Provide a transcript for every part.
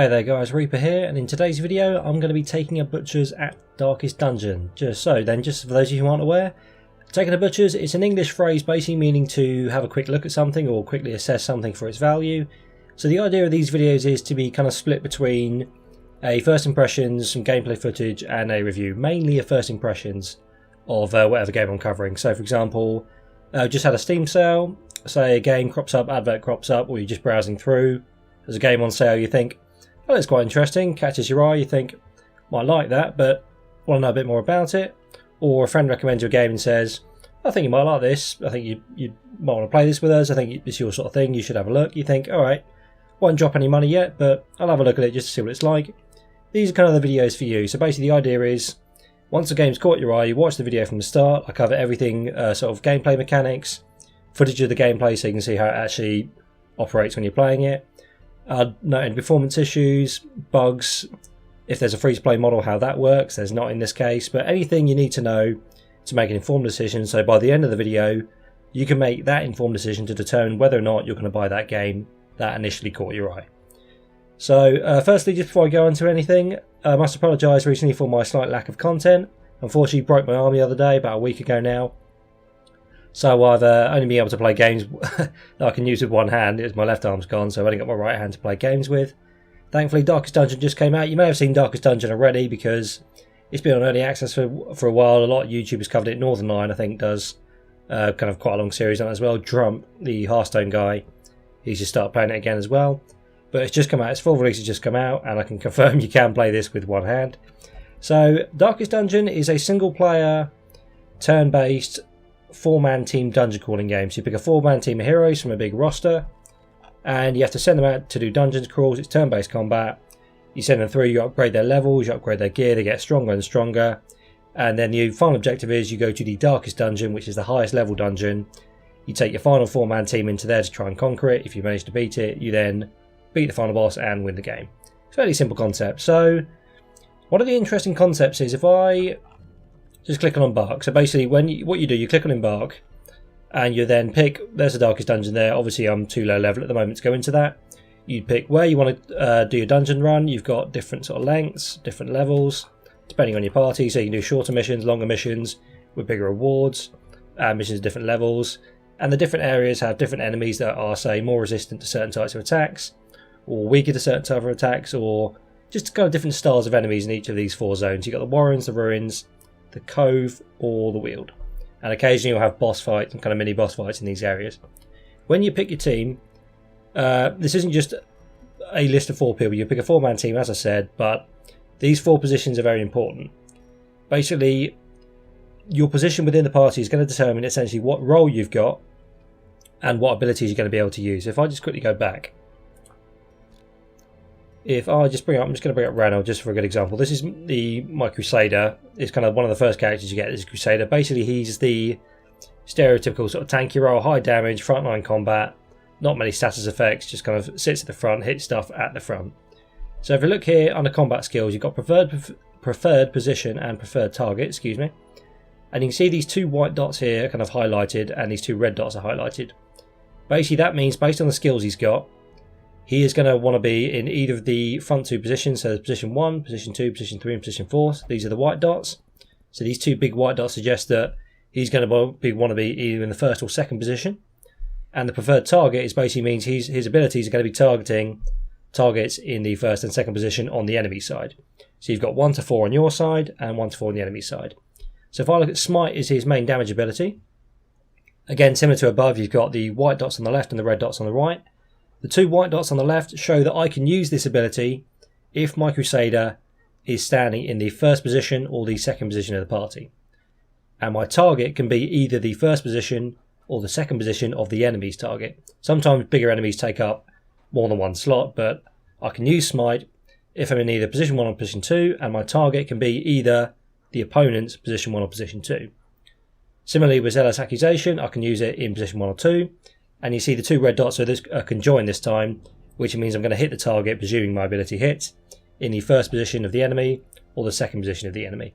Hey there guys, Reaper here, and in today's video I'm going to be taking a Butcher's at Darkest Dungeon. Just for those of you who aren't aware, taking a Butcher's, it's an English phrase basically meaning to have a quick look at something or quickly assess something for its value. So the idea of these videos is to be kind of split between a first impressions, some gameplay footage and a review, mainly a first impressions of whatever game I'm covering. So for example, just had a Steam sale, say a game crops up, advert crops up, or you're just browsing through, there's a game on sale, you think, well, it's quite interesting, catches your eye, you think, might like that, but want to know a bit more about it. Or a friend recommends you a game and says, I think you might like this, I think you might want to play this with us, I think it's your sort of thing, you should have a look. You think, alright, won't drop any money yet, but I'll have a look at it just to see what it's like. These are kind of the videos for you. So basically the idea is, once the game's caught your eye, you watch the video from the start. I cover everything, sort of gameplay mechanics, footage of the gameplay so you can see how it actually operates when you're playing it. Note any performance issues, bugs, if there's a free-to-play model, how that works. There's not in this case, but anything you need to know to make an informed decision. So by the end of the video, you can make that informed decision to determine whether or not you're going to buy that game that initially caught your eye. So firstly, just before I go into anything, I must apologise recently for my slight lack of content. Unfortunately, broke my arm the other day, about a week ago now. So I've only been able to play games that I can use with one hand. My left arm's gone, so I've only got my right hand to play games with. Thankfully, Darkest Dungeon just came out. You may have seen Darkest Dungeon already because it's been on early access for a while. A lot of YouTubers covered it. Northern Lion, I think, does kind of quite a long series on it as well. Drump, the Hearthstone guy, he's just started playing it again as well. But it's just come out. Its full release has just come out, and I can confirm you can play this with one hand. So Darkest Dungeon is a single-player, turn-based, 4-man team dungeon crawling game. So you pick a 4-man team of heroes from a big roster, and you have to send them out to do dungeon crawls. It's turn-based combat. You send them through, you upgrade their levels, you upgrade their gear, they get stronger and stronger. And then the final objective is you go to the Darkest Dungeon, which is the highest level dungeon. You take your final 4-man team into there to try and conquer it. If you manage to beat it, you then beat the final boss and win the game. It's a fairly simple concept. So one of the interesting concepts is if I just click on Embark. So basically what you do, you click on Embark and you then pick, there's the Darkest Dungeon there. Obviously I'm too low level at the moment to go into that. You pick where you want to do your dungeon run. You've got different sort of lengths, different levels, depending on your party. So you can do shorter missions, longer missions with bigger rewards, missions at different levels. And the different areas have different enemies that are, say, more resistant to certain types of attacks, or weaker to certain types of attacks, or just kind of different styles of enemies in each of these 4 zones. You've got the Warrens, the Ruins, the Cove, or the Weald. And occasionally you'll have boss fights and kind of mini boss fights in these areas. When you pick your team, this isn't just a list of 4 people. You pick a 4-man team, as I said, but these 4 positions are very important. Basically, your position within the party is going to determine essentially what role you've got and what abilities you're going to be able to use. If I just quickly go back, if I just I'm just going to bring up Ranald just for a good example. This is my Crusader. It's kind of one of the first characters you get is Crusader. Basically, he's the stereotypical sort of tanky role, high damage, frontline combat, not many status effects, just kind of sits at the front, hits stuff at the front. So if you look here under combat skills, you've got preferred position and preferred target, excuse me. And you can see these 2 white dots here kind of highlighted and these 2 red dots are highlighted. Basically that means based on the skills he's got, he is going to want to be in either of the front 2 positions. So there's position 1, position 2, position 3 and position 4. These are the white dots. So these 2 big white dots suggest that he's going to want to be either in the first or second position. And the preferred target is basically means his abilities are going to be targeting targets in the first and second position on the enemy side. So you've got 1 to 4 on your side and 1 to 4 on the enemy side. So if I look at Smite is his main damage ability. Again, similar to above, you've got the white dots on the left and the red dots on the right. The 2 white dots on the left show that I can use this ability if my Crusader is standing in the first position or the second position of the party. And my target can be either the first position or the second position of the enemy's target. Sometimes bigger enemies take up more than 1 slot, but I can use Smite if I'm in either position 1 or position 2, and my target can be either the opponent's position 1 or position 2. Similarly with Zealous Accusation, I can use it in position 1 or 2. And you see the 2 red dots are conjoined this time, which means I'm going to hit the target, presuming my ability hits, in the first position of the enemy or the second position of the enemy.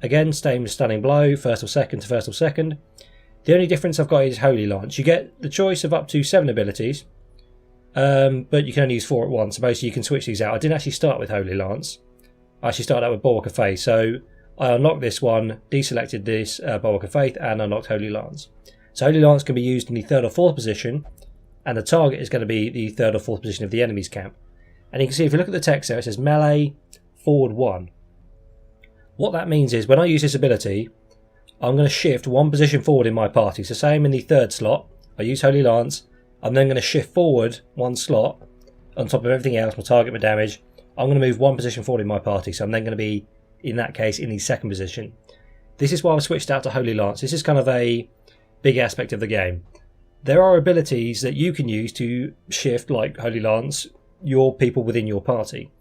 Again, same stunning blow, first or second to first or second. The only difference I've got is Holy Lance. You get the choice of up to 7 abilities, but you can only use 4 at once. So basically you can switch these out. I didn't actually start with Holy Lance. I actually started out with Bulwark of Faith. So I unlocked this one, deselected this Bulwark of Faith, and unlocked Holy Lance. So Holy Lance can be used in the 3rd or 4th position, and the target is going to be the 3rd or 4th position of the enemy's camp. And you can see if you look at the text there, it says melee forward 1. What that means is when I use this ability, I'm going to shift 1 position forward in my party. So say I'm in the 3rd slot, I use Holy Lance, I'm then going to shift forward 1 slot on top of everything else, my target, my damage. I'm going to move 1 position forward in my party, so I'm then going to be, in that case, in the 2nd position. This is why I've switched out to Holy Lance. This is kind of a big aspect of the game. There are abilities that you can use to shift, like Holy Lance, your people within your party.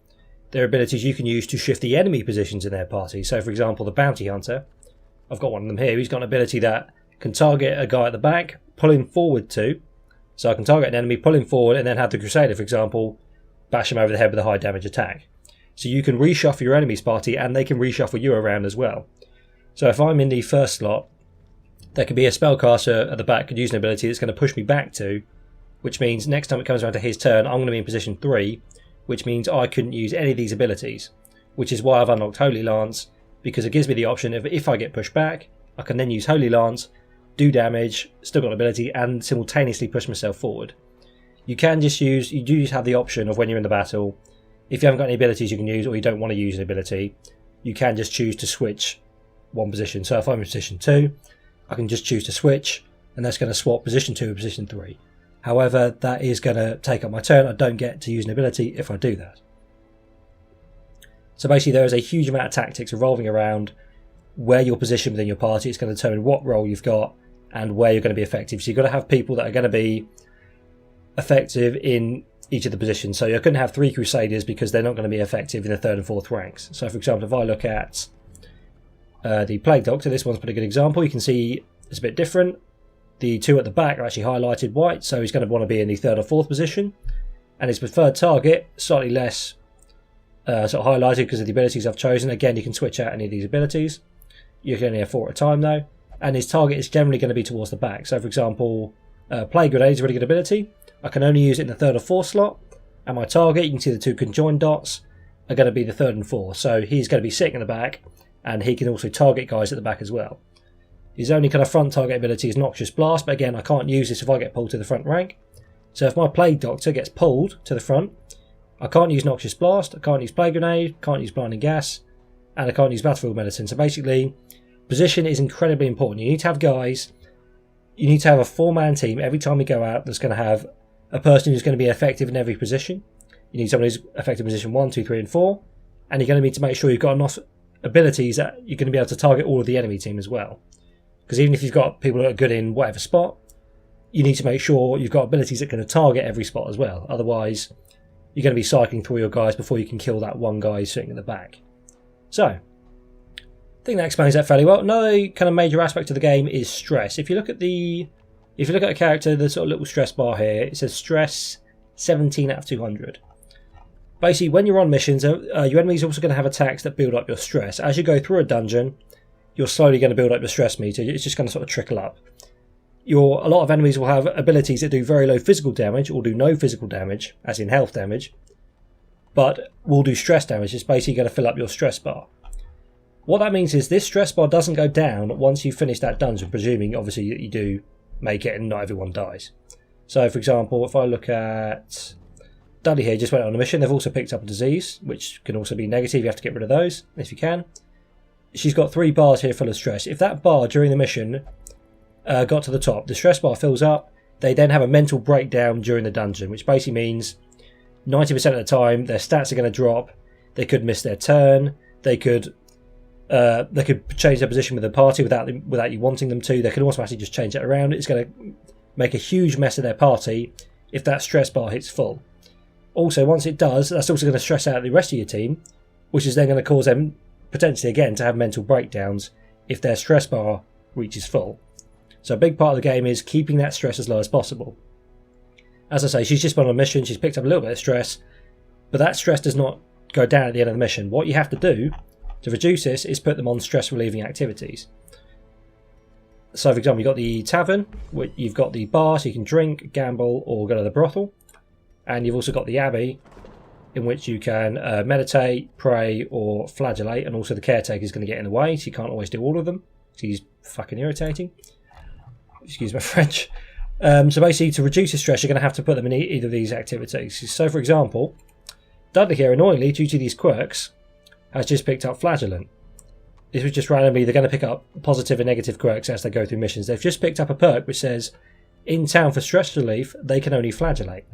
There are abilities you can use to shift the enemy positions in their party. So for example, the Bounty Hunter, I've got one of them here, he's got an ability that can target a guy at the back, pull him forward to, so I can target an enemy, pull him forward, and then have the Crusader, for example, bash him over the head with a high damage attack. So you can reshuffle your enemy's party and they can reshuffle you around as well. So if I'm in the 1st slot, there could be a spellcaster at the back could use an ability that's going to push me back to, which means next time it comes around to his turn, I'm going to be in position 3, which means I couldn't use any of these abilities, which is why I've unlocked Holy Lance, because it gives me the option of if I get pushed back, I can then use Holy Lance, do damage, still got an ability, and simultaneously push myself forward. You can just use, you do have the option of when you're in the battle, if you haven't got any abilities you can use or you don't want to use an ability, you can just choose to switch 1 position. So if I'm in position 2, I can just choose to switch, and that's going to swap position 2 and position 3. However, that is going to take up my turn. I don't get to use an ability if I do that. So basically there is a huge amount of tactics revolving around where you're positioned within your party. It's going to determine what role you've got and where you're going to be effective. So you've got to have people that are going to be effective in each of the positions. So you couldn't have 3 Crusaders because they're not going to be effective in the 3rd and 4th ranks. So for example, if I look at the Plague Doctor, this one's a pretty good example. You can see it's a bit different. The 2 at the back are actually highlighted white, so he's going to want to be in the 3rd or 4th position. And his preferred target, slightly less sort of highlighted because of the abilities I've chosen. Again, you can switch out any of these abilities. You can only have 4 at a time though. And his target is generally going to be towards the back. So for example, Plague Grenade is a really good ability. I can only use it in the 3rd or 4th slot. And my target, you can see the 2 conjoined dots, are going to be the 3rd and 4th. So he's going to be sitting in the back, and he can also target guys at the back as well. His only kind of front target ability is Noxious Blast, but again, I can't use this if I get pulled to the front rank. So if my Plague Doctor gets pulled to the front, I can't use Noxious Blast, I can't use Plague Grenade, can't use Blinding Gas, and I can't use Battlefield Medicine. So basically, position is incredibly important. You need to have guys, you need to have a 4-man team every time you go out that's going to have a person who's going to be effective in every position. You need someone who's effective in position 1, 2, 3, and 4, and you're going to need to make sure you've got enough abilities that you're going to be able to target all of the enemy team as well. Because even if you've got people that are good in whatever spot, you need to make sure you've got abilities that can target every spot as well. Otherwise, you're going to be cycling through your guys before you can kill that one guy sitting at the back. So, I think that explains that fairly well. Another kind of major aspect of the game is stress. If you look at a character, the sort of little stress bar here, it says stress 17 out of 200. Basically, when you're on missions, your enemy's also going to have attacks that build up your stress. As you go through a dungeon, you're slowly going to build up your stress meter. It's just going to sort of trickle up. A lot of enemies will have abilities that do very low physical damage or do no physical damage, as in health damage, but will do stress damage. It's basically going to fill up your stress bar. What that means is this stress bar doesn't go down once you finish that dungeon, presuming obviously that you do make it and not everyone dies. So for example, if I look at Dudley here, just went on a mission. They've also picked up a disease, which can also be negative. You have to get rid of those if you can. She's got 3 bars here full of stress. If that bar during the mission got to the top, the stress bar fills up. They then have a mental breakdown during the dungeon, which basically means 90% of the time their stats are going to drop. They could miss their turn. They could change their position with the party without you wanting them to. They could automatically just change it around. It's going to make a huge mess of their party if that stress bar hits full. Also, once it does, that's also going to stress out the rest of your team, which is then going to cause them potentially again to have mental breakdowns if their stress bar reaches full. So a big part of the game is keeping that stress as low as possible. As I say, she's just been on a mission, she's picked up a little bit of stress, but that stress does not go down at the end of the mission. What you have to do to reduce this is put them on stress relieving activities. So for example, you've got the tavern, you've got the bar so you can drink, gamble or go to the brothel. And you've also got the Abbey, in which you can meditate, pray, or flagellate, and also the caretaker is going to get in the way, so you can't always do all of them. So he's fucking irritating. Excuse my French. So basically, to reduce the stress, you're going to have to put them in either of these activities. So, for example, Dudley here, annoyingly, due to these quirks, has just picked up Flagellant. This was just randomly, they're going to pick up positive and negative quirks as they go through missions. They've just picked up a perk which says, in town for stress relief, they can only flagellate.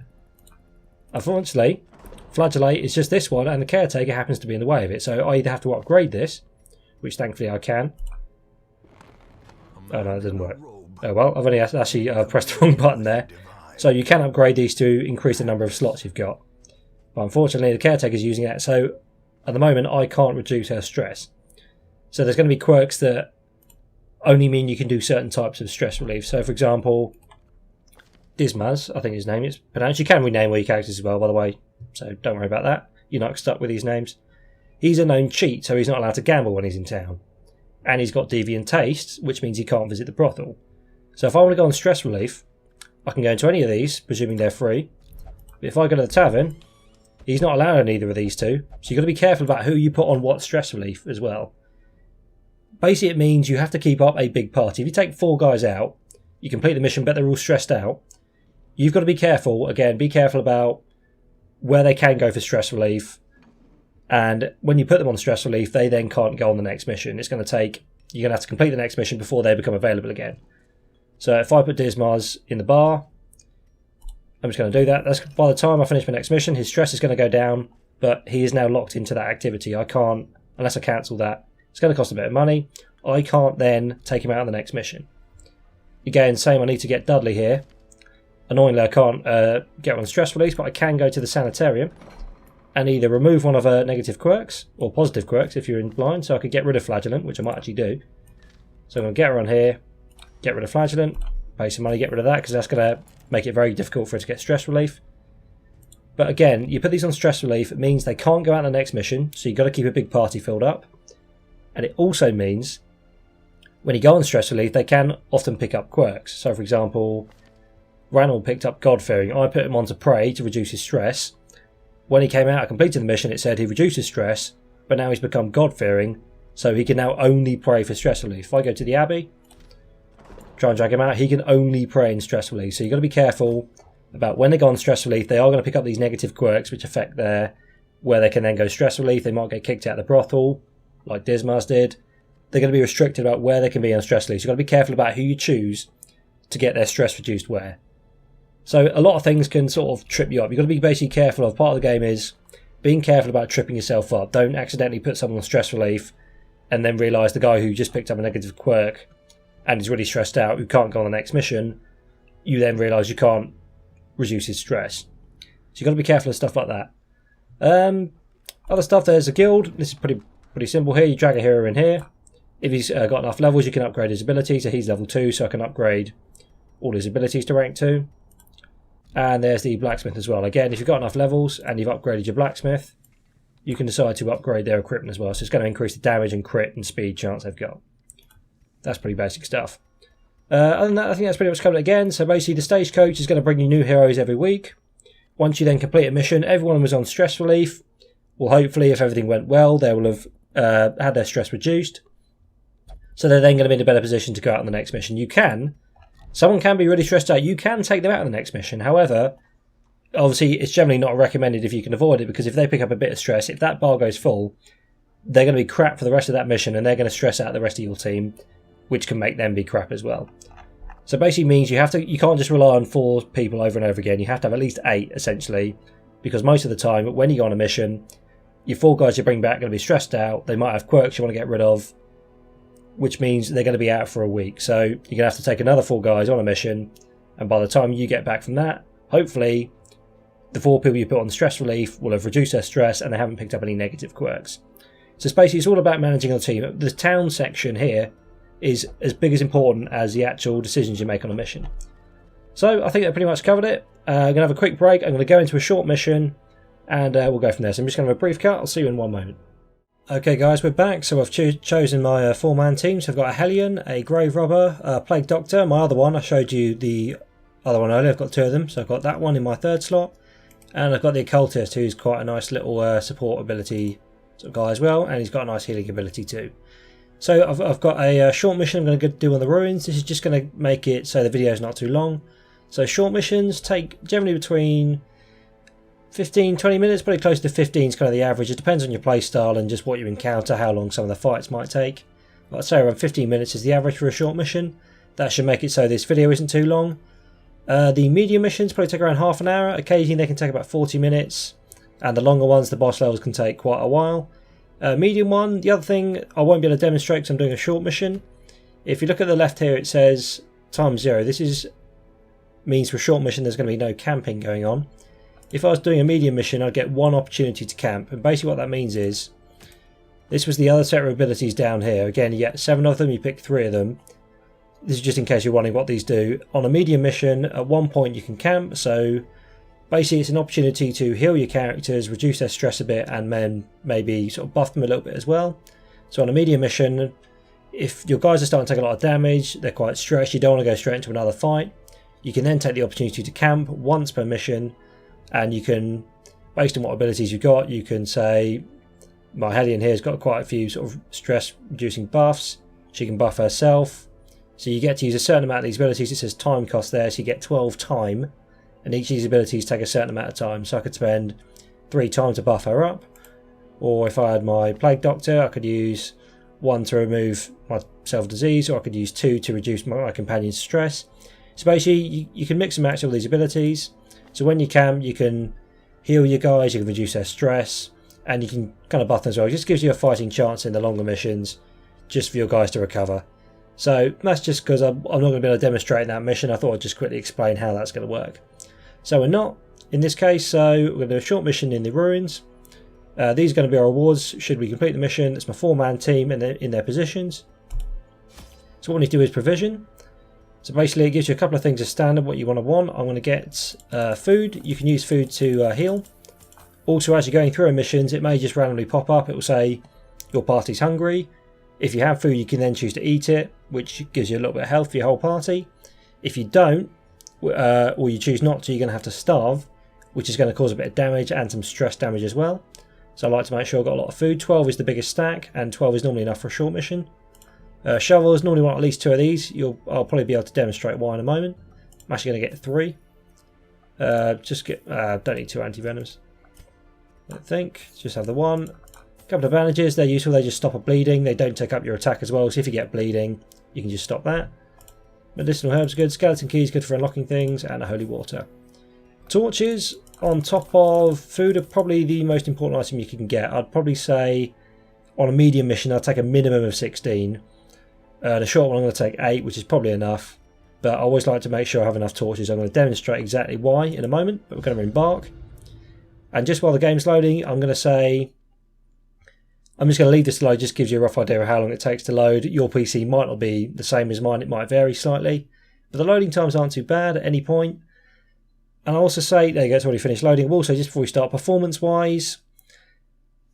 Unfortunately, flagellate is just this one, and the caretaker happens to be in the way of it. So I either have to upgrade this, which thankfully I can. Oh no, it doesn't work. Oh well, I've only actually pressed the wrong button there. So you can upgrade these to increase the number of slots you've got. But unfortunately, the caretaker's using that, so at the moment I can't reduce her stress. So there's going to be quirks that only mean you can do certain types of stress relief. So for example, Dismas, I think his name is pronounced. You can rename all your characters as well, by the way, so don't worry about that. You're not stuck with these names. He's a known cheat, so he's not allowed to gamble when he's in town. And he's got deviant tastes, which means he can't visit the brothel. So if I want to go on stress relief, I can go into any of these, presuming they're free. But if I go to the tavern, he's not allowed on either of these two. So you've got to be careful about who you put on what stress relief as well. Basically, it means you have to keep up a big party. If you take 4 guys out, you complete the mission, but they're all stressed out. You've got to be careful. Again, be careful about where they can go for stress relief. And when you put them on stress relief, they then can't go on the next mission. It's going to take, you're going to have to complete the next mission before they become available again. So if I put Dismas in the bar, I'm just going to do that. That's by the time I finish my next mission, his stress is going to go down, but he is now locked into that activity. I can't, unless I cancel that, it's going to cost a bit of money. I can't then take him out on the next mission. Again, same, I need to get Dudley here. Annoyingly, I can't get on stress release, but I can go to the sanitarium and either remove one of her negative quirks, or positive quirks if you're in blind, so I could get rid of Flagellant, which I might actually do. So I'm going to get her on here, get rid of Flagellant, pay some money, get rid of that, because that's going to make it very difficult for her to get stress relief. But again, you put these on stress relief, it means they can't go out on the next mission, so you've got to keep a big party filled up. And it also means, when you go on stress relief, they can often pick up quirks. So for example, Ranald picked up God-fearing. I put him on to pray to reduce his stress. When he came out and completed the mission, it said he reduced his stress, but now he's become God-fearing, so he can now only pray for stress relief. If I go to the Abbey, try and drag him out, he can only pray in stress relief. So you've got to be careful about when they go on stress relief, they are going to pick up these negative quirks which affect where they can then go stress relief. They might get kicked out of the brothel, like Dismas did. They're going to be restricted about where they can be on stress relief. So you've got to be careful about who you choose to get their stress reduced where. So a lot of things can sort of trip you up. You've got to be basically careful of, part of the game is being careful about tripping yourself up. Don't accidentally put someone on stress relief and then realise the guy who just picked up a negative quirk and is really stressed out, who can't go on the next mission, you then realise you can't reduce his stress. So you've got to be careful of stuff like that. Other stuff, there's a guild. This is pretty simple here. You drag a hero in here. If he's got enough levels, you can upgrade his ability. So he's level 2, so I can upgrade all his abilities to rank 2. And there's the blacksmith as well. Again, if you've got enough levels and you've upgraded your blacksmith, you can decide to upgrade their equipment as well. So it's going to increase the damage and crit and speed chance they've got. That's pretty basic stuff. Other than that, I think that's pretty much covered again. So basically, the stagecoach is going to bring you new heroes every week. Once you then complete a mission, everyone was on stress relief. Well, hopefully, if everything went well, they will have had their stress reduced. So they're then going to be in a better position to go out on the next mission. Someone can be really stressed out. You can take them out on the next mission. However, obviously, it's generally not recommended if you can avoid it, because if they pick up a bit of stress, if that bar goes full, they're going to be crap for the rest of that mission, and they're going to stress out the rest of your team, which can make them be crap as well. So basically means you can't just rely on 4 people over and over again. You have to have at least 8, essentially, because most of the time, when you go on a mission, your 4 guys you bring back are going to be stressed out. They might have quirks you want to get rid of, which means they're going to be out for a week. So you're going to have to take another 4 guys on a mission, and by the time you get back from that, hopefully the 4 people you put on stress relief will have reduced their stress and they haven't picked up any negative quirks. So basically it's all about managing your team. The town section here is as big as important as the actual decisions you make on a mission. So I think that pretty much covered it. I'm going to have a quick break. I'm going to go into a short mission and we'll go from there. So I'm just going to have a brief cut. I'll see you in one moment. Okay guys, we're back. So I've chosen my 4-man team. So I've got a Hellion, a Grave Robber, a Plague Doctor, my other one. I showed you the other one earlier. I've got 2 of them. So I've got that one in my 3rd slot. And I've got the Occultist, who's quite a nice little support ability sort of guy as well, and he's got a nice healing ability too. So I've got a short mission I'm going to do on the ruins. This is just going to make it so the video is not too long. So short missions take generally between 15-20 minutes, probably close to 15 is kind of the average. It depends on your play style and just what you encounter, how long some of the fights might take. But I'd say around 15 minutes is the average for a short mission. That should make it so this video isn't too long. The medium missions probably take around half an hour. Occasionally they can take about 40 minutes. And the longer ones, the boss levels, can take quite a while. Medium one, the other thing I won't be able to demonstrate because I'm doing a short mission. If you look at the left here, it says time 0. This means for a short mission there's going to be no camping going on. If I was doing a medium mission, I'd get one opportunity to camp. And basically what that means is, this was the other set of abilities down here. Again, you get 7 of them, you pick 3 of them. This is just in case you're wondering what these do. On a medium mission, at one point you can camp, so basically it's an opportunity to heal your characters, reduce their stress a bit, and then maybe sort of buff them a little bit as well. So on a medium mission, if your guys are starting to take a lot of damage, they're quite stressed, you don't want to go straight into another fight, you can then take the opportunity to camp once per mission, and you can, based on what abilities you've got, you can say, my Hellion here has got quite a few sort of stress reducing buffs, she can buff herself, so you get to use a certain amount of these abilities. It says time cost there, so you get 12 time, and each of these abilities take a certain amount of time, so I could spend 3 times to buff her up, or if I had my Plague Doctor, I could use 1 to remove myself disease, or I could use 2 to reduce my companion's stress. So basically you can mix and match all these abilities, so when you camp you can heal your guys, you can reduce their stress, and you can kind of buff them as well. It just gives you a fighting chance in the longer missions, just for your guys to recover. So that's just because I'm not going to be able to demonstrate that mission. I thought I'd just quickly explain how that's going to work. So we're not in this case, so we're going to do a short mission in the ruins. These are going to be our rewards should we complete the mission. It's my 4-man team in their positions. So what we need to do is provision. So basically it gives you a couple of things as standard what you want. I'm going to get food. You can use food to heal. Also, as you're going through missions, it may just randomly pop up. It will say your party's hungry. If you have food, you can then choose to eat it, which gives you a little bit of health for your whole party. If you don't, or you choose not to, you're going to have to starve, which is going to cause a bit of damage and some stress damage as well. So I like to make sure I've got a lot of food. 12 is the biggest stack, and 12 is normally enough for a short mission. Shovels, normally want at least 2 of these. I'll probably be able to demonstrate why in a moment. I'm actually going to get 3. Don't need 2 anti-venoms. I think. Just have the 1. A couple of bandages, they're useful, they just stop a bleeding, they don't take up your attack as well, so if you get bleeding, you can just stop that. Medicinal herbs are good, skeleton keys good for unlocking things, and a holy water. Torches, on top of food, are probably the most important item you can get. I'd probably say, on a medium mission, I'll take a minimum of 16. The short one I'm going to take 8, which is probably enough, but I always like to make sure I have enough torches. I'm going to demonstrate exactly why in a moment, but we're going to embark. And just while the game's loading, I'm just going to leave this to load, just gives you a rough idea of how long it takes to load. Your PC might not be the same as mine, it might vary slightly, but the loading times aren't too bad at any point. And I'll also say, there you go, it's already finished loading. Also, just before we start, performance-wise,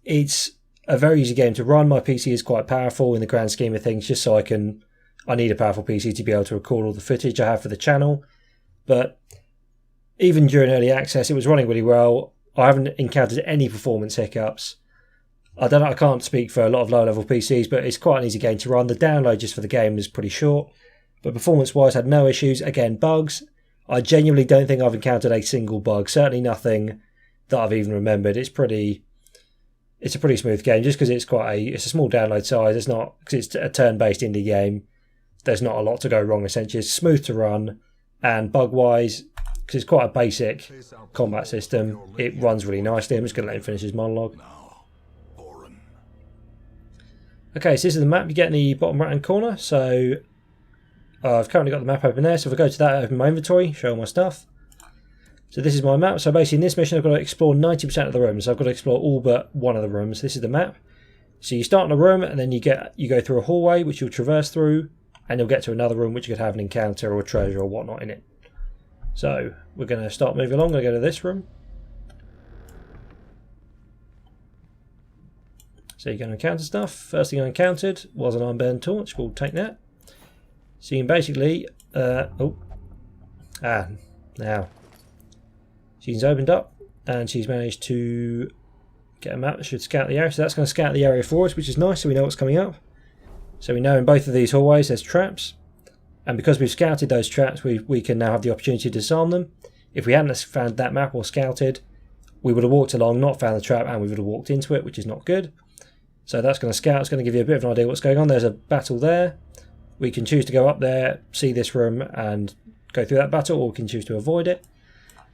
it's a very easy game to run. My PC is quite powerful in the grand scheme of things, just so I need a powerful PC to be able to record all the footage I have for the channel. But even during early access, it was running really well. I haven't encountered any performance hiccups. I can't speak for a lot of low-level PCs, but it's quite an easy game to run. The download just for the game is pretty short, but performance-wise, had no issues. Again, bugs, I genuinely don't think I've encountered a single bug. Certainly nothing that I've even remembered. It's a pretty smooth game, just because it's a small download size. It's not, because it's a turn-based indie game. There's not a lot to go wrong. Essentially, it's smooth to run, and bug-wise, because it's quite a basic combat system, it runs really nicely. I'm just going to let him finish his monologue. Okay, so this is the map you get in the bottom right hand corner. So I've currently got the map open there, so if I go to that, I open my inventory, show all my stuff. So this is my map. So basically in this mission I've got to explore 90% of the rooms. I've got to explore all but one of the rooms. This is the map. So you start in a room and then you go through a hallway which you'll traverse through, and you'll get to another room which could have an encounter or treasure or whatnot in it. So we're going to start moving along. I'm going to go to this room. So you're going to encounter stuff. First thing I encountered was an unburned torch. We'll take that. So you can basically... now. She's opened up. And she's managed to get a map that should scout the area. So that's going to scout the area for us, which is nice, so we know what's coming up. So we know in both of these hallways there's traps. And because we've scouted those traps, we can now have the opportunity to disarm them. If we hadn't found that map or scouted, we would have walked along, not found the trap, and we would have walked into it, which is not good. So that's going to scout. It's going to give you a bit of an idea what's going on. There's a battle there. We can choose to go up there, see this room, and go through that battle, or we can choose to avoid it.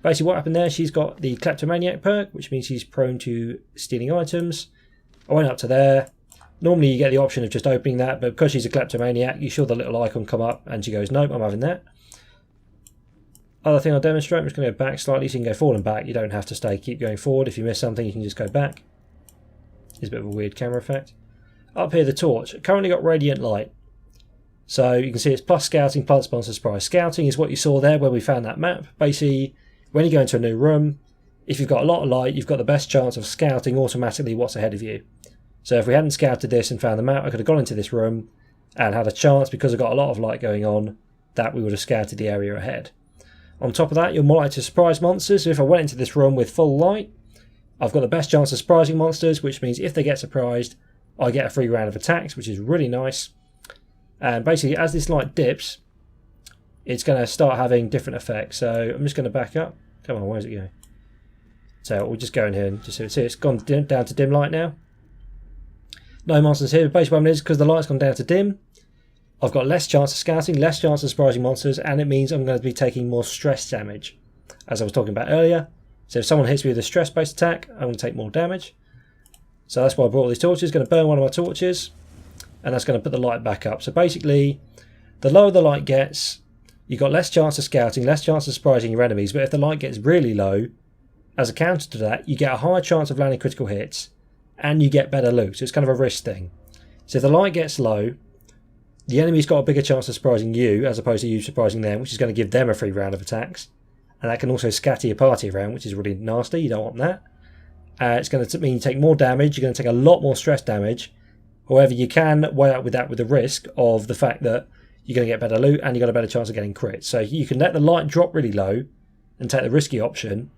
Basically what happened there, she's got the Kleptomaniac perk, which means she's prone to stealing items. I went up to there. Normally you get the option of just opening that, but because she's a Kleptomaniac, you saw the little icon come up, and she goes, nope, I'm having that. Other thing I'll demonstrate, I'm just going to go back slightly, so you can go forward and back. You don't have to keep going forward. If you miss something, you can just go back. It's a bit of a weird camera effect. Up here, the torch. Currently got radiant light. So you can see it's plus scouting, plus sponsor surprise. Scouting is what you saw there where we found that map. Basically, when you go into a new room, if you've got a lot of light, you've got the best chance of scouting automatically what's ahead of you. So if we hadn't scouted this and found the map, I could have gone into this room and had a chance, because I've got a lot of light going on, that we would have scouted the area ahead. On top of that, you're more likely to surprise monsters. So if I went into this room with full light, I've got the best chance of surprising monsters, which means if they get surprised, I get a free round of attacks, which is really nice. And basically, as this light dips, it's going to start having different effects. So I'm just going to back up. Come on, where's it going? So we'll just go in here and just see it's gone down to dim light now. No monsters here. But basically what it is, because the light's gone down to dim, I've got less chance of scouting, less chance of surprising monsters, and it means I'm going to be taking more stress damage, as I was talking about earlier. So if someone hits me with a stress-based attack, I'm going to take more damage. So that's why I brought all these torches. Going to burn one of my torches, and that's going to put the light back up. So basically, the lower the light gets, you've got less chance of scouting, less chance of surprising your enemies. But if the light gets really low, as a counter to that, you get a higher chance of landing critical hits, and you get better loot. So it's kind of a risk thing. So if the light gets low, the enemy's got a bigger chance of surprising you as opposed to you surprising them, which is going to give them a free round of attacks. And that can also scatter your party around, which is really nasty. You don't want that. It's going to mean you take more damage. You're going to take a lot more stress damage. However, you can weigh up with that with the risk of the fact that you're going to get better loot and you've got a better chance of getting crits. So you can let the light drop really low and take the risky option.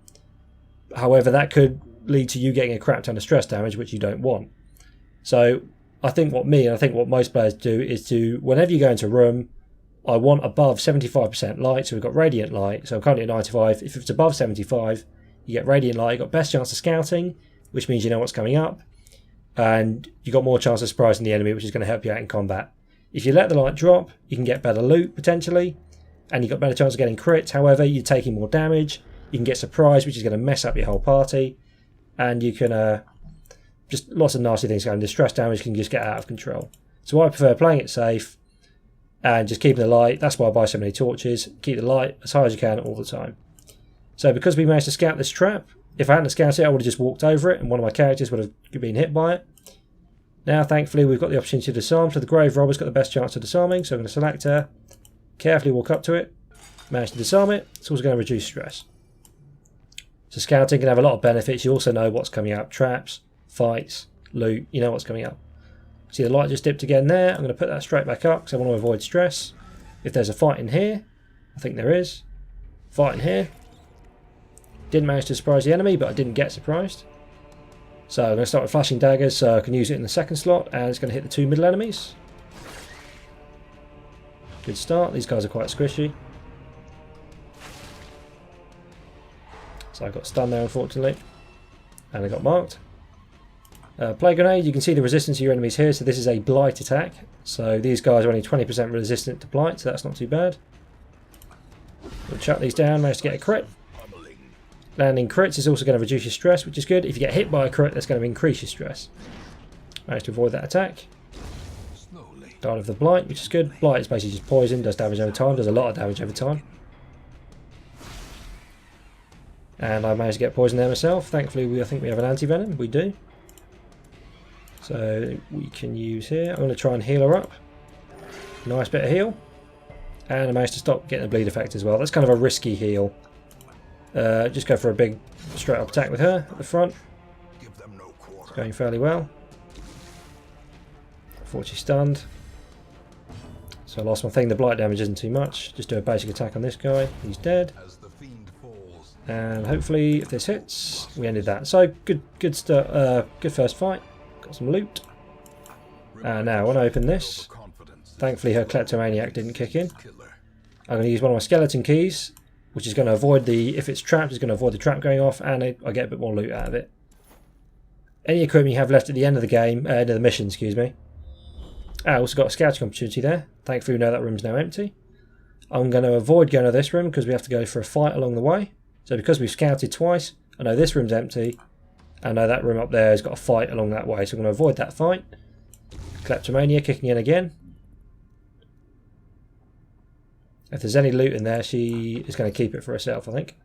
However, that could lead to you getting a crap ton of stress damage, which you don't want. So I think what most players do is to, whenever you go into a room, I want above 75% light. So we've got radiant light. So I'm currently at 95. If it's above 75, you get radiant light. You've got best chance of scouting, which means you know what's coming up. And you've got more chance of surprising the enemy, which is going to help you out in combat. If you let the light drop, you can get better loot, potentially. And you've got better chance of getting crits. However, you're taking more damage. You can get surprised, which is going to mess up your whole party. And you can just lots of nasty things going. The stress damage can just get out of control. So I prefer playing it safe and just keeping the light. That's why I buy so many torches. Keep the light as high as you can all the time. So because we managed to scout this trap, if I hadn't scouted it, I would have just walked over it and one of my characters would have been hit by it. Now, thankfully, we've got the opportunity to disarm. So the Grave Robber's got the best chance of disarming. So I'm going to select her, carefully walk up to it, manage to disarm it. It's also going to reduce stress. So scouting can have a lot of benefits. You also know what's coming up. Traps, fights, loot. You know what's coming up. See the light just dipped again there. I'm going to put that straight back up because I want to avoid stress. If there's a fight in here, I think there is. Fight in here. Didn't manage to surprise the enemy, but I didn't get surprised. So I'm going to start with flashing daggers so I can use it in the second slot, and it's going to hit the two middle enemies. Good start. These guys are quite squishy. So I got stunned there, unfortunately. And I got marked. Plague Grenade, you can see the resistance of your enemies here. So this is a blight attack. So these guys are only 20% resistant to blight, so that's not too bad. We'll chuck these down, manage to get a crit. Landing crits is also going to reduce your stress, which is good. If you get hit by a crit, that's going to increase your stress. Managed to avoid that attack. Died of the blight, which is good. Blight is basically just poison, does damage over time, does a lot of damage over time. And I managed to get poison there myself. Thankfully, I think we have an anti-venom. We do. So we can use here. I'm going to try and heal her up. Nice bit of heal. And I managed to stop getting a bleed effect as well. That's kind of a risky heal. Just go for a big straight up attack with her at the front. It's going fairly well. Unfortunately stunned. So I lost my thing. The blight damage isn't too much. Just do a basic attack on this guy. He's dead. And hopefully, if this hits, we ended that. So good first fight. Got some loot. Now, when I open this, thankfully her Kleptomaniac didn't kick in. I'm going to use one of my skeleton keys, which is going to avoid the, if it's trapped, it's going to avoid the trap going off, and I get a bit more loot out of it. Any equipment you have left at the end of the game, end of the mission, excuse me. I also got a scouting opportunity there. Thankfully, we know that room's now empty. I'm going to avoid going to this room because we have to go for a fight along the way. So because we've scouted twice, I know this room's empty. I know that room up there has got a fight along that way, so I'm going to avoid that fight. Kleptomania kicking in again. If there's any loot in there, she is going to keep it for herself, I think.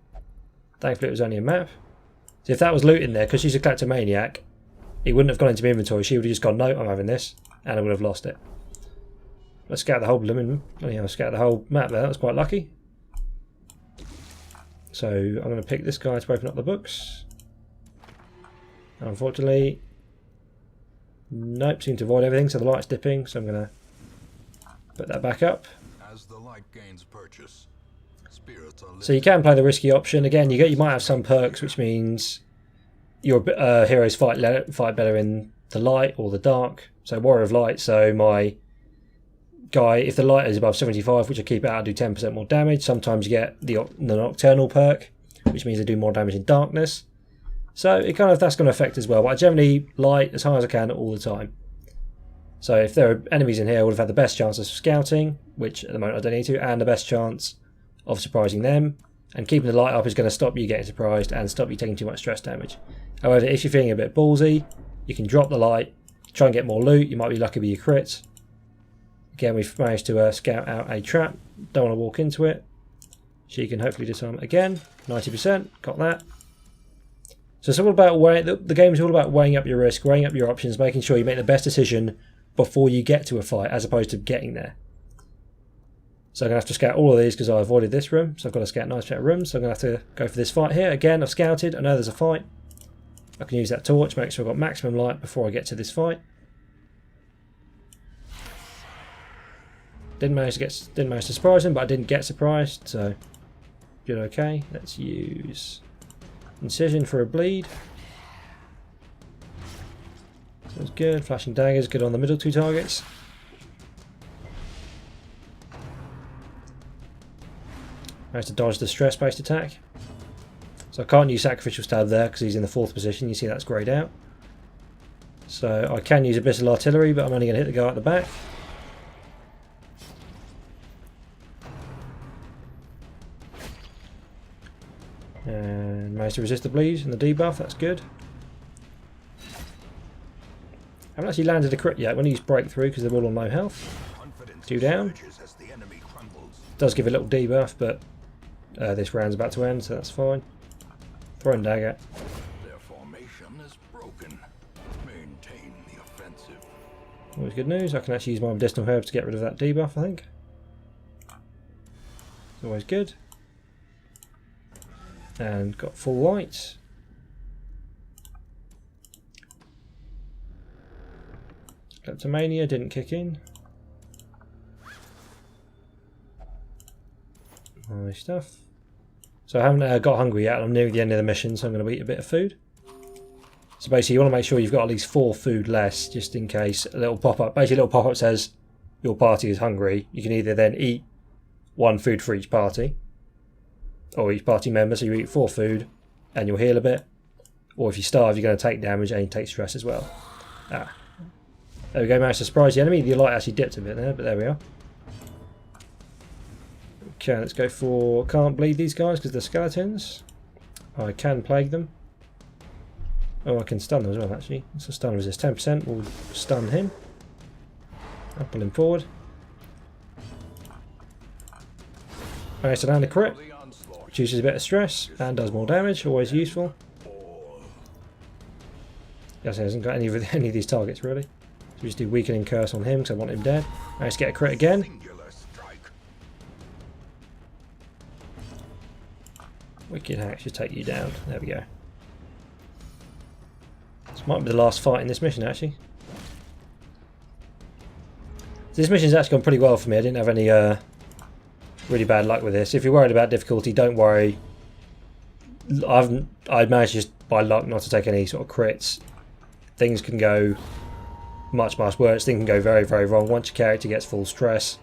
Thankfully, it was only a map. So if that was loot in there, because she's a Kleptomaniac, it wouldn't have gone into my inventory. She would have just gone, no, I'm having this, and I would have lost it. Let's scout the whole blooming. Oh yeah, I scouted the whole map there. That was quite lucky. So I'm going to pick this guy to open up the books. Unfortunately, nope, seem to avoid everything. So the light's dipping. So I'm going to put that back up. As the light gains purchase, spirits are so you can play the risky option. Again, you might have some perks, which means your heroes fight better in the light or the dark. So Warrior of Light. So my guy, if the light is above 75, which I keep out, I do 10% more damage. Sometimes you get the Nocturnal perk, which means I do more damage in darkness. So it that's going to affect as well. But I generally light as high as I can all the time. So if there are enemies in here, I would have had the best chance of scouting, which at the moment I don't need to, and the best chance of surprising them. And keeping the light up is going to stop you getting surprised and stop you taking too much stress damage. However, if you're feeling a bit ballsy, you can drop the light, try and get more loot. You might be lucky with your crits. Again, we've managed to scout out a trap. Don't want to walk into it. She can hopefully disarm it again. 90%. Got that. So it's all about the game is all about weighing up your risk, weighing up your options, making sure you make the best decision before you get to a fight, as opposed to getting there. So I'm going to have to scout all of these because I avoided this room. So I've got to scout 90% of rooms. So I'm going to have to go for this fight here. Again, I've scouted. I know there's a fight. I can use that torch, make sure I've got maximum light before I get to this fight. Didn't manage to surprise him, but I didn't get surprised, so good. Okay, let's use Incision for a bleed. Sounds good. Flashing daggers, good on the middle two targets. Managed to dodge the stress-based attack. So I can't use Sacrificial Stab there because he's in the 4th position. You see that's greyed out. So I can use Abyssal Artillery, but I'm only going to hit the guy at the back. And managed to resist the bleed and the debuff, that's good. I haven't actually landed a crit yet. I'm going to use Breakthrough because they're all on low health. 2 down. Does give a little debuff, but this round's about to end, so that's fine. Throwing dagger. Their formation is broken. Maintain the offensive. Always good news. I can actually use my medicinal herbs to get rid of that debuff, I think. Always good. And got full light. Kleptomania didn't kick in. Nice stuff. So I haven't got hungry yet. I'm near the end of the mission, so I'm going to eat a bit of food. So basically you want to make sure you've got at least 4 food less, just in case a little pop-up. Basically a little pop-up says your party is hungry. You can either then eat 1 food for each party, or each party member, so you eat 4 food and you'll heal a bit. Or if you starve, you're going to take damage and you take stress as well. There we go, managed to surprise the enemy. The light actually dipped a bit there, but there we are. Okay, let's go for... Can't bleed these guys because they're skeletons. I can plague them. Oh, I can stun them as well, actually. So stun resist 10%. We'll stun him. I'll pull him forward. Managed to land a crit. Reduces a bit of stress and does more damage, always useful. Yes, he hasn't got any of these targets really. So we just do Weakening Curse on him because I want him dead. Managed to get a crit again. Wicked Hack should take you down. There we go. This might be the last fight in this mission actually. This mission's actually gone pretty well for me. I didn't have any really bad luck with this. If you're worried about difficulty, don't worry. I managed just by luck not to take any sort of crits. Things can go much worse. Things can go very wrong once your character gets full stress.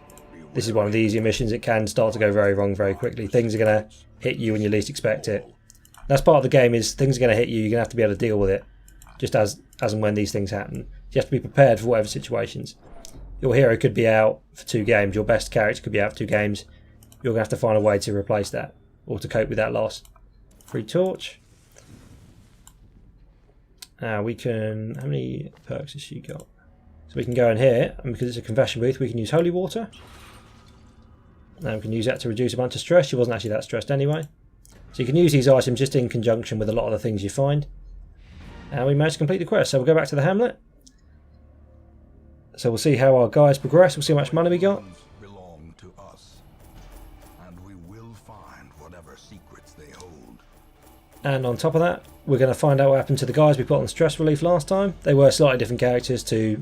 This is one of the easier missions. It can start to go very wrong very quickly. Things are going to hit you when you least expect it. That's part of the game, is things are going to hit you. You're going to have to be able to deal with it, just as and when these things happen. You have to be prepared for whatever situations. Your hero could be out for 2 games. Your best character could be out for 2 games. You're going to have to find a way to replace that, or to cope with that loss. Free torch. We can... How many perks has she got? So we can go in here, and because it's a confession booth, we can use holy water. And we can use that to reduce a bunch of stress. She wasn't actually that stressed anyway. So you can use these items just in conjunction with a lot of the things you find. And we managed to complete the quest. So we'll go back to the hamlet. So we'll see how our guys progress. We'll see how much money we got. Belong to us, and we will find whatever secrets they hold. And on top of that, we're going to find out what happened to the guys we put on stress relief last time. They were slightly different characters to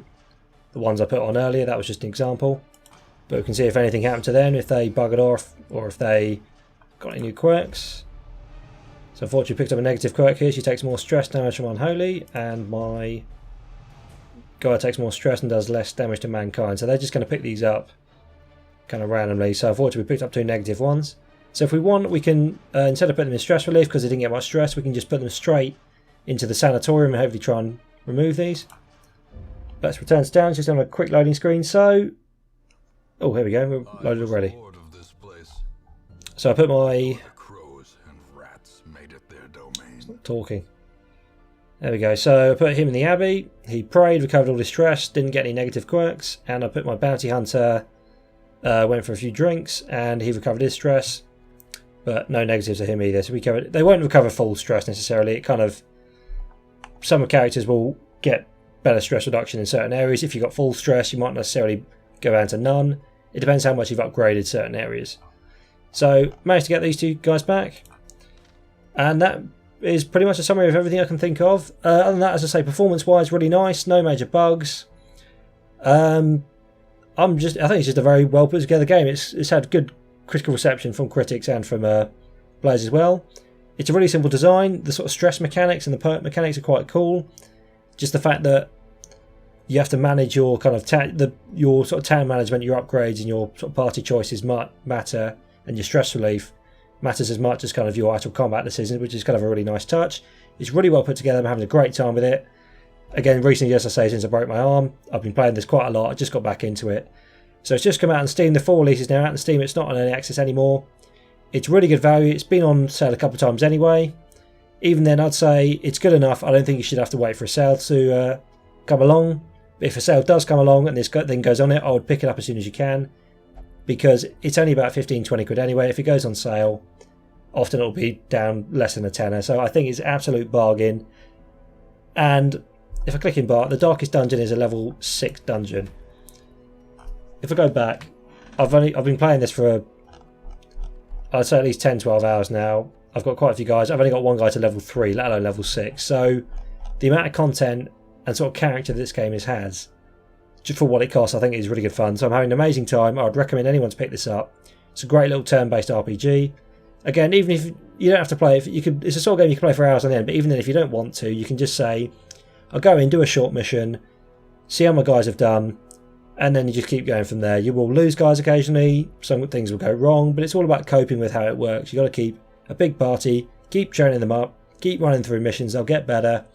the ones I put on earlier. That was just an example. But we can see if anything happened to them, if they buggered off, or if they got any new quirks. So unfortunately picked up a negative quirk here. She takes more stress damage from Unholy, and my guy takes more stress and does less damage to Mankind. So they're just going to pick these up kind of randomly. So unfortunately we picked up 2 negative ones. So if we want, we can, instead of putting them in stress relief because they didn't get much stress, we can just put them straight into the sanatorium and hopefully try and remove these. Let's return to town, just on a quick loading screen. So, oh, here we go, we're loaded already. So I put my... talking. There we go. So I put him in the Abbey. He prayed, recovered all his stress, didn't get any negative quirks, and I put my bounty hunter, went for a few drinks, and he recovered his stress, but no negatives to him either. So we covered. They won't recover full stress necessarily. It kind of, some characters will get better stress reduction in certain areas. If you've got full stress, you might necessarily go down to none. It depends how much you've upgraded certain areas. So managed to get these 2 guys back, and that is pretty much a summary of everything I can think of. Other than that, as I say, performance-wise, really nice. No major bugs. I think it's just a very well put together game. It's had good critical reception from critics and from players as well. It's a really simple design. The sort of stress mechanics and the perk mechanics are quite cool. Just the fact that you have to manage your kind of your sort of town management, your upgrades, and your sort of party choices matter, and your stress relief matters as much as kind of your actual combat decisions, which is kind of a really nice touch. It's really well put together. I'm having a great time with it. Again, recently, as I say, since I broke my arm, I've been playing this quite a lot. I just got back into it. So it's just come out on Steam. The 4 release is now out on Steam. It's not on early access anymore. It's really good value. It's been on sale a couple of times anyway. Even then, I'd say it's good enough. I don't think you should have to wait for a sale to come along. If a sale does come along and this thing goes on it, I would pick it up as soon as you can, because it's only about 15-20 quid anyway. If it goes on sale, often it'll be down less than a tenner. So I think it's an absolute bargain. And if I click in bar, the Darkest Dungeon is a level 6 dungeon. If I go back, I've been playing this for I'd say at least 10-12 hours now. I've got quite a few guys. I've only got one guy to level 3, let alone level 6. So the amount of content and sort of character this game has, just for what it costs, I think it is really good fun. So I'm having an amazing time. I'd recommend anyone to pick this up. It's a great little turn-based RPG. Again, even if you don't have to play it, it's a sort of game you can play for hours on end, but even then if you don't want to, you can just say, I'll go in, do a short mission, see how my guys have done, and then you just keep going from there. You will lose guys occasionally, some things will go wrong, but it's all about coping with how it works. You've got to keep a big party, keep training them up, keep running through missions, they'll get better.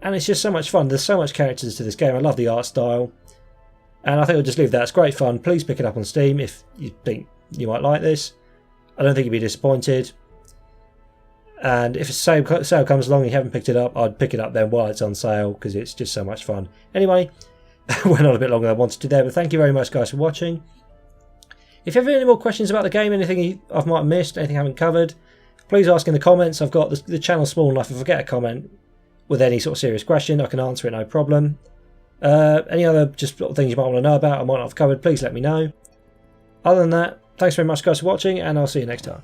And it's just so much fun. There's so much characters to this game. I love the art style. And I think I'll just leave that. It's great fun. Please pick it up on Steam if you think you might like this. I don't think you'd be disappointed. And if a sale comes along and you haven't picked it up, I'd pick it up then while it's on sale, because it's just so much fun. Anyway, went on a bit longer than I wanted to there, but thank you very much, guys, for watching. If you have any more questions about the game, anything I might have missed, anything I haven't covered, please ask in the comments. I've got the channel small enough. If I get a comment with any sort of serious question, I can answer it, no problem. Any other just things you might want to know about I might not have covered, please let me know. Other than that, thanks very much, guys, for watching, and I'll see you next time.